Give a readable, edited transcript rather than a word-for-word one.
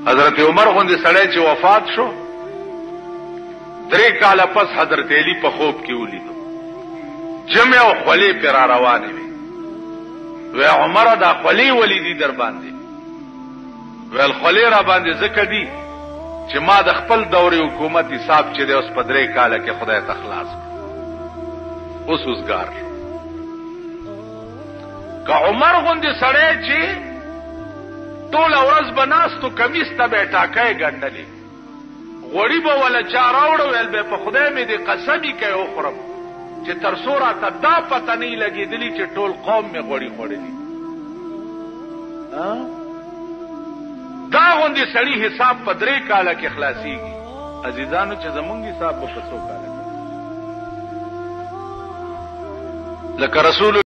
حضرت عمر غوندې سړی چې وفات شو 3 کاله پس حضرت علی په خوب کې ولیدو جمع او خولې پر روانې وي وی عمر دا خولې ولیدي در باندې ویل خولې را باندې ځکه دي چې ما د خپل دورې حکومت حساب چې دی اوس په 3 کاله کې خدای ته خلاص کړ اوس وزګار که عمر غوندې سړی چې ټول ورځ بناستو کمیس ته به ټاکای ګڼلې غوړي به ولا چا راوړو ویل به په خدای مې دې قسمي کوي وخورم چې تر څو راته دا پته نه لګېدلي چې ټول قوم مې غوړي خوړلي دا غوندې سړي حساب په 3 کاله کې خلاصيږي عزیزانو چې زمونږ حساب په 100 کاله لکه رسول